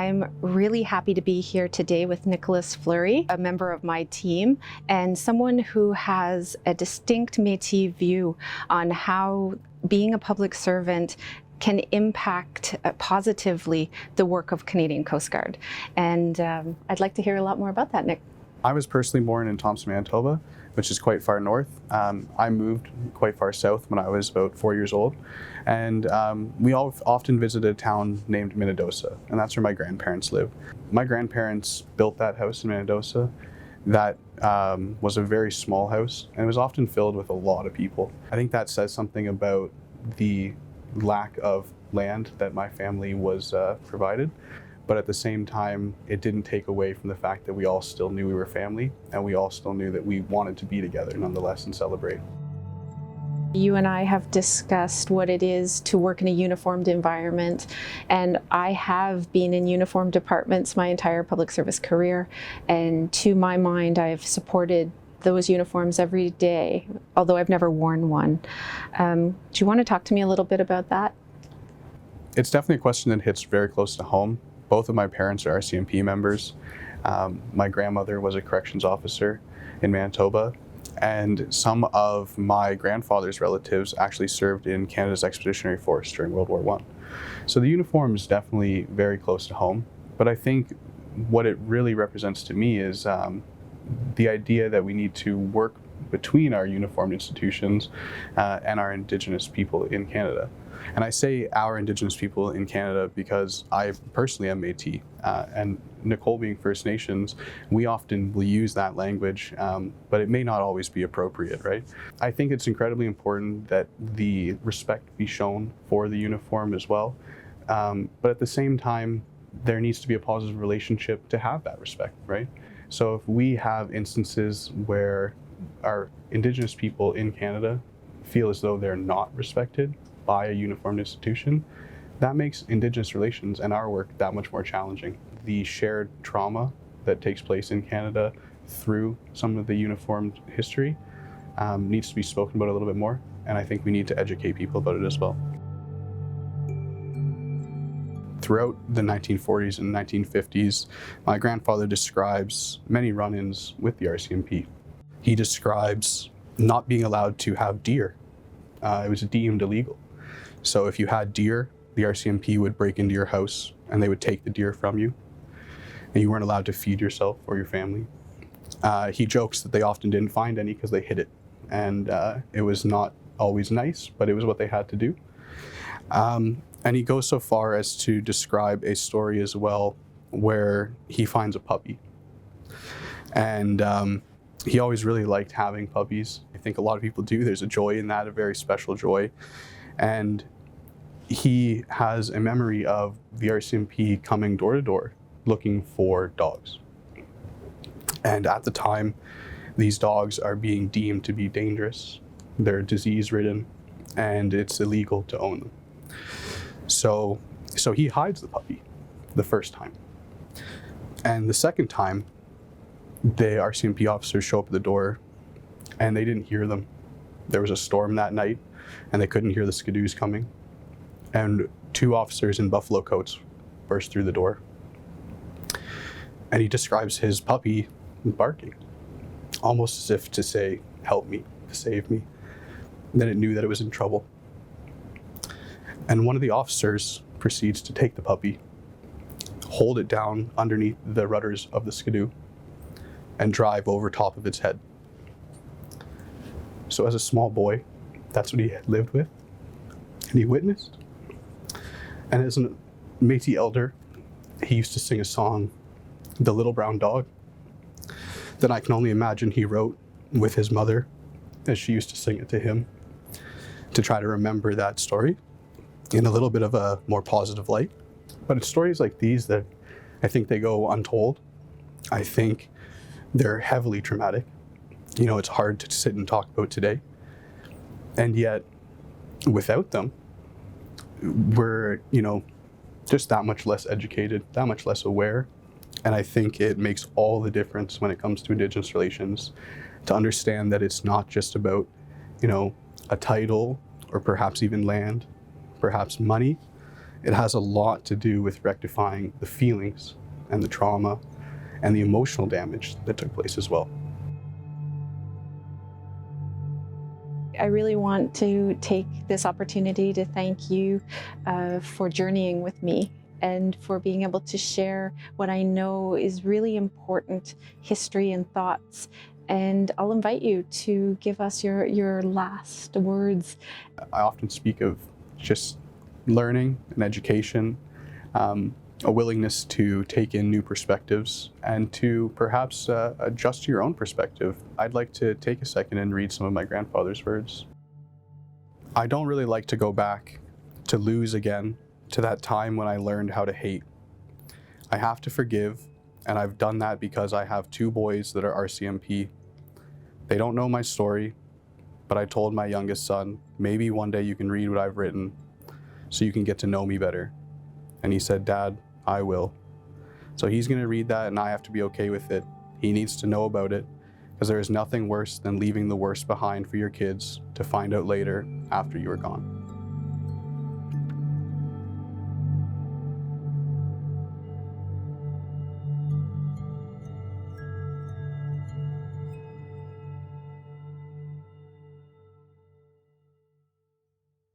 I'm really happy to be here today with Nicholas Fleury, a member of my team, and someone who has a distinct Métis view on how being a public servant can impact positively the work of Canadian Coast Guard. And I'd like to hear a lot more about that, Nick. I was personally born in Thompson, Manitoba, which is quite far north. I moved quite far south when I was about 4 years old. And we all often visited a town named Minnedosa, and that's where my grandparents live. My grandparents built that house in Minnedosa. That was a very small house, and it was often filled with a lot of people. I think that says something about the lack of land that my family was provided. But at the same time, it didn't take away from the fact that we all still knew we were family, and we all still knew that we wanted to be together nonetheless and celebrate. You and I have discussed what it is to work in a uniformed environment, and I have been in uniformed departments my entire public service career, and to my mind, I've supported those uniforms every day, although I've never worn one. Do you want to talk to me a little bit about that? It's definitely a question that hits very close to home. Both of my parents are RCMP members. My grandmother was a corrections officer in Manitoba, and some of my grandfather's relatives actually served in Canada's Expeditionary Force during World War I. So the uniform is definitely very close to home, but I think what it really represents to me is the idea that we need to work between our uniformed institutions and our Indigenous people in Canada. And I say our Indigenous people in Canada because I personally am Métis, and Nicole being First Nations, we often will use that language, but it may not always be appropriate, right? I think it's incredibly important that the respect be shown for the uniform as well, but at the same time, there needs to be a positive relationship to have that respect, right? So if we have instances where our Indigenous people in Canada feel as though they're not respected by a uniformed institution, that makes Indigenous relations and our work that much more challenging. The shared trauma that takes place in Canada through some of the uniformed history needs to be spoken about a little bit more, and I think we need to educate people about it as well. Throughout the 1940s and 1950s, my grandfather describes many run-ins with the RCMP. He describes not being allowed to have deer. It was deemed illegal. So if you had deer, the RCMP would break into your house and they would take the deer from you, and you weren't allowed to feed yourself or your family. He jokes that they often didn't find any because they hid it, and it was not always nice, but it was what they had to do. And he goes so far as to describe a story as well where he finds a puppy. And he always really liked having puppies. I think a lot of people do. There's a joy in that, a very special joy. And he has a memory of the RCMP coming door to door looking for dogs. And at the time, these dogs are being deemed to be dangerous. They're disease-ridden, and it's illegal to own them. So he hides the puppy the first time. And the second time, the RCMP officers show up at the door, and they didn't hear them. There was a storm that night, and they couldn't hear the skidoos coming. And two officers in buffalo coats burst through the door. And he describes his puppy barking, almost as if to say, "Help me, save me." And then it knew that it was in trouble. And one of the officers proceeds to take the puppy, hold it down underneath the rudders of the skidoo, and drive over top of its head. So as a small boy, that's what he had lived with, and he witnessed. And as a Métis elder, he used to sing a song, "The Little Brown Dog," that I can only imagine he wrote with his mother as she used to sing it to him, to try to remember that story in a little bit of a more positive light. But it's stories like these that I think they go untold. I think they're heavily traumatic. You know, it's hard to sit and talk about today. And yet, without them, we're, just that much less educated, that much less aware. And I think it makes all the difference when it comes to Indigenous relations to understand that it's not just about, a title or perhaps even land, perhaps money. It has a lot to do with rectifying the feelings and the trauma and the emotional damage that took place as well. I really want to take this opportunity to thank you for journeying with me and for being able to share what I know is really important history and thoughts. And I'll invite you to give us your last words. I often speak of just learning and education, a willingness to take in new perspectives and to perhaps adjust your own perspective. I'd like to take a second and read some of my grandfather's words. I don't really like to go back to lose again to that time when I learned how to hate. I have to forgive, and I've done that because I have 2 boys that are RCMP. They don't know my story, but I told my youngest son, maybe one day you can read what I've written so you can get to know me better. And he said, Dad, I will. So he's going to read that, and I have to be okay with it. He needs to know about it, because there is nothing worse than leaving the worst behind for your kids to find out later after you are gone.